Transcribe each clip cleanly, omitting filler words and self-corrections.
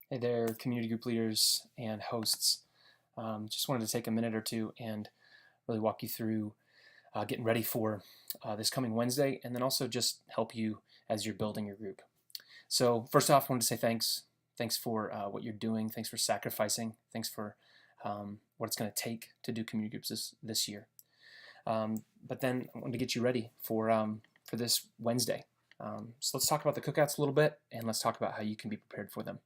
Hey there, community group leaders and hosts. Just wanted to take a minute or two and really walk you through getting ready for this coming Wednesday, and then also just help you as you're building your group. So first off, I wanted to say thanks. Thanks for what you're doing. Thanks for sacrificing. Thanks for what it's going to take to do community groups this year. But then I wanted to get you ready for this Wednesday. So let's talk about the cookouts a little bit, and let's talk about how you can be prepared for them.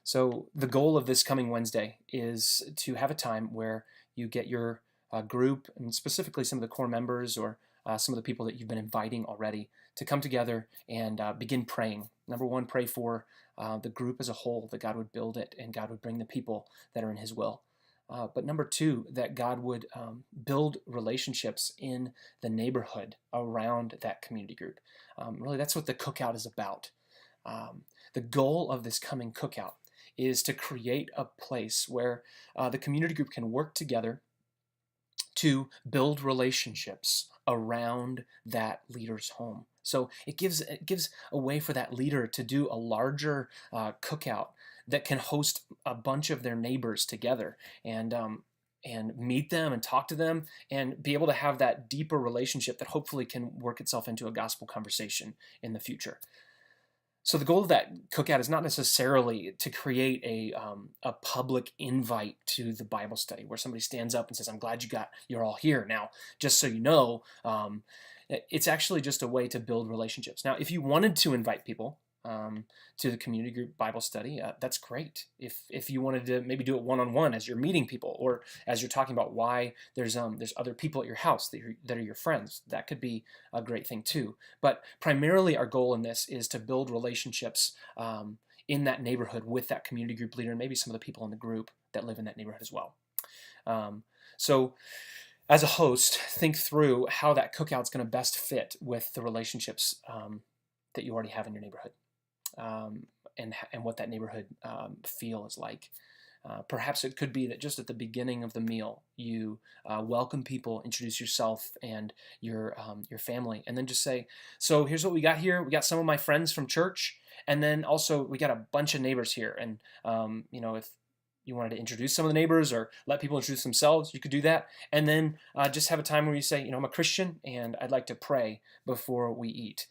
So the goal of this coming Wednesday is to have a time where you get your group, and specifically some of the core members or some of the people that you've been inviting already, to come together and begin praying. Number one, pray for the group as a whole, that God would build it and God would bring the people that are in His will. But number two, that God would build relationships in the neighborhood around that community group. Really, that's what the cookout is about. The goal of this coming cookout is to create a place where the community group can work together to build relationships around that leader's home. So it gives a way for that leader to do a larger cookout that can host a bunch of their neighbors together and meet them and talk to them and be able to have that deeper relationship that hopefully can work itself into a gospel conversation in the future. So the goal of that cookout is not necessarily to create a public invite to the Bible study where somebody stands up and says, "I'm glad you're all here." Now, just so you know, it's actually just a way to build relationships. Now, if you wanted to invite people to the community group Bible study, that's great. If you wanted to maybe do it one-on-one as you're meeting people, or as you're talking about why there's other people at your house that are your friends, that could be a great thing too. But primarily, our goal in this is to build relationships in that neighborhood with that community group leader and maybe some of the people in the group that live in that neighborhood as well. So as a host, think through how that cookout is going to best fit with the relationships that you already have in your neighborhood, and what that neighborhood feel is like. Perhaps it could be that just at the beginning of the meal, you welcome people, introduce yourself and your family, and then just say, "So here's what we got here. We got some of my friends from church, and then also we got a bunch of neighbors here. And if you wanted to introduce some of the neighbors or let people introduce themselves, you could do that. And then just have a time where you say, I'm a Christian and I'd like to pray before we eat."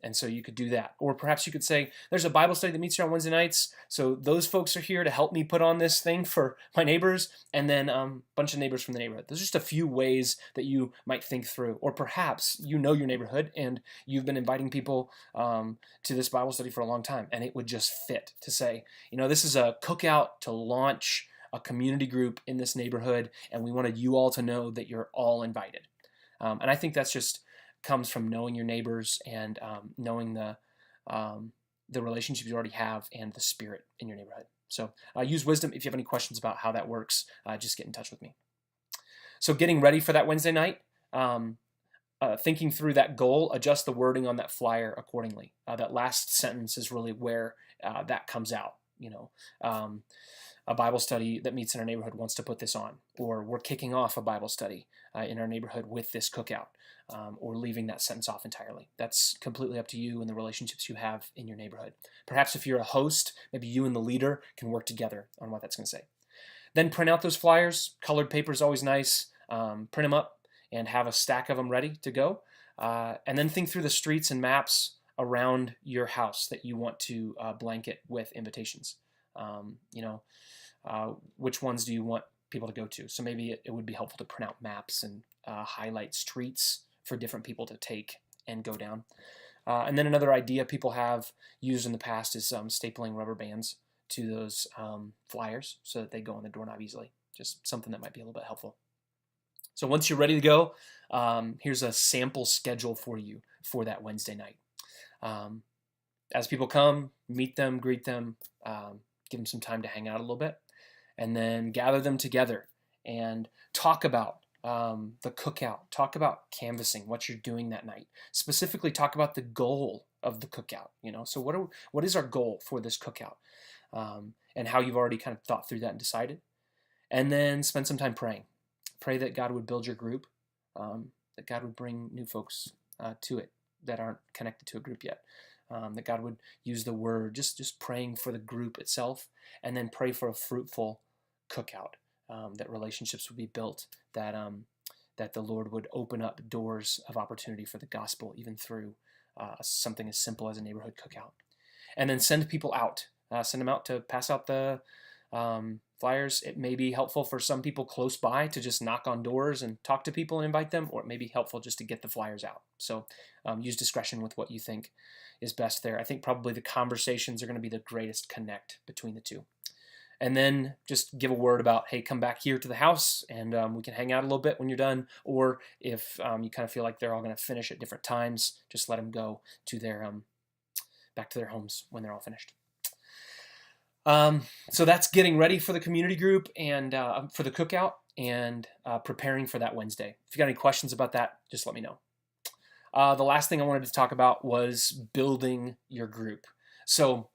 And so you could do that. Or perhaps you could say, "There's a Bible study that meets here on Wednesday nights. So those folks are here to help me put on this thing for my neighbors." And then a bunch of neighbors from the neighborhood. There's just a few ways that you might think through. Or perhaps you know your neighborhood and you've been inviting people to this Bible study for a long time. And it would just fit to say, this is a cookout to launch a community group in this neighborhood. And we wanted you all to know that you're all invited. And I think that's just comes from knowing your neighbors and knowing the relationships you already have and the spirit in your neighborhood. So use wisdom. If you have any questions about how that works, just get in touch with me. So getting ready for that Wednesday night, thinking through that goal, adjust the wording on that flyer accordingly. That last sentence is really where that comes out. A Bible study that meets in our neighborhood wants to put this on, or we're kicking off a Bible study in our neighborhood with this cookout, or leaving that sentence off entirely. That's completely up to you and the relationships you have in your neighborhood. Perhaps if you're a host, maybe you and the leader can work together on what that's going to say. Then print out those flyers. Colored paper is always nice. Print them up and have a stack of them ready to go. And then think through the streets and maps around your house that you want to blanket with invitations. Which ones do you want people to go to? So maybe it would be helpful to print out maps and highlight streets for different people to take and go down. And then another idea people have used in the past is stapling rubber bands to those flyers so that they go on the doorknob easily. Just something that might be a little bit helpful. So once you're ready to go, here's a sample schedule for you for that Wednesday night. As people come, meet them, greet them, give them some time to hang out a little bit, and then gather them together and talk about the cookout, talk about canvassing, what you're doing that night. Specifically, talk about the goal of the cookout. So what is our goal for this cookout, and how you've already kind of thought through that and decided. And then spend some time praying. Pray that God would build your group, that God would bring new folks to it that aren't connected to a group yet. that God would use the word, just praying for the group itself, and then pray for a fruitful cookout, that relationships would be built, that the Lord would open up doors of opportunity for the gospel, even through something as simple as a neighborhood cookout. And then send people out. Send them out to pass out the flyers. It may be helpful for some people close by to just knock on doors and talk to people and invite them, or it may be helpful just to get the flyers out. So use discretion with what you think is best there. I think probably the conversations are going to be the greatest connect between the two. And then just give a word about, hey, come back here to the house and we can hang out a little bit when you're done. Or if you kind of feel like they're all going to finish at different times, just let them go to their back to their homes when they're all finished. So that's getting ready for the community group and for the cookout and preparing for that Wednesday. If you got any questions about that, just let me know. The last thing I wanted to talk about was building your group. So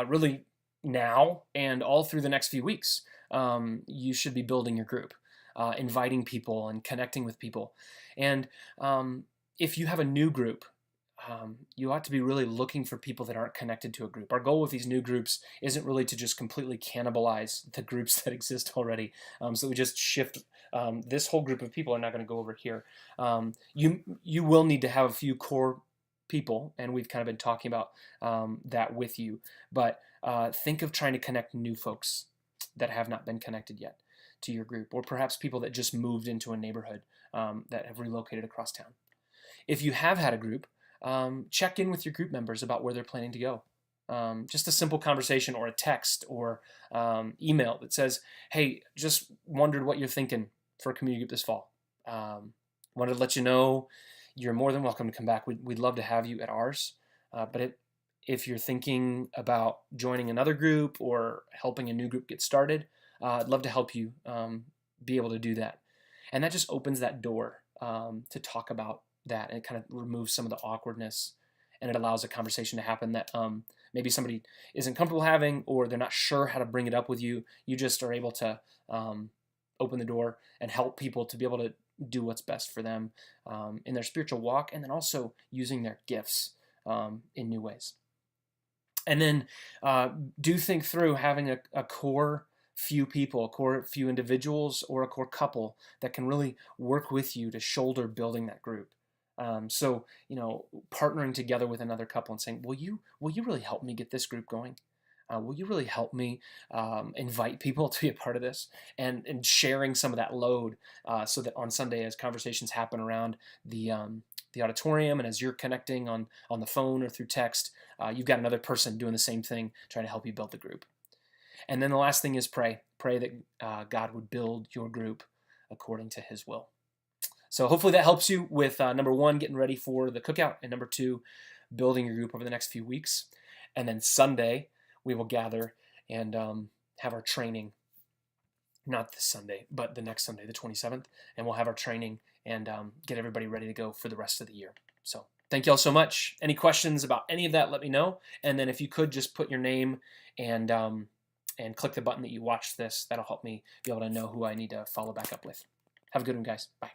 really now and all through the next few weeks, you should be building your group, inviting people and connecting with people. And if you have a new group, you ought to be really looking for people that aren't connected to a group. Our goal with these new groups isn't really to just completely cannibalize the groups that exist already. So we just shift this whole group of people are not going to go over here. You will need to have a few core people, and we've kind of been talking about that with you. But think of trying to connect new folks that have not been connected yet to your group, or perhaps people that just moved into a neighborhood that have relocated across town. If you have had a group, check in with your group members about where they're planning to go. Just a simple conversation or a text or email that says, hey, just wondered what you're thinking for a community group this fall. Wanted to let you know you're more than welcome to come back. We'd love to have you at ours. But if you're thinking about joining another group or helping a new group get started, I'd love to help you be able to do that. And that just opens that door to talk about that, and it kind of removes some of the awkwardness, and it allows a conversation to happen that maybe somebody isn't comfortable having, or they're not sure how to bring it up with you. You just are able to open the door and help people to be able to do what's best for them in their spiritual walk, and then also using their gifts in new ways. And then do think through having a core few people, a core few individuals, or a core couple that can really work with you to shoulder building that group. So, partnering together with another couple and saying, will you really help me get this group going? Will you really help me invite people to be a part of this, and sharing some of that load so that on Sunday, as conversations happen around the auditorium and as you're connecting on the phone or through text, you've got another person doing the same thing, trying to help you build the group. And then the last thing is pray that God would build your group according to his will. So hopefully that helps you with number one, getting ready for the cookout, and number two, building your group over the next few weeks. And then Sunday, we will gather and have our training, not this Sunday, but the next Sunday, the 27th, and we'll have our training and get everybody ready to go for the rest of the year. So thank you all so much. Any questions about any of that, let me know. And then if you could just put your name and click the button that you watched this, that'll help me be able to know who I need to follow back up with. Have a good one, guys. Bye.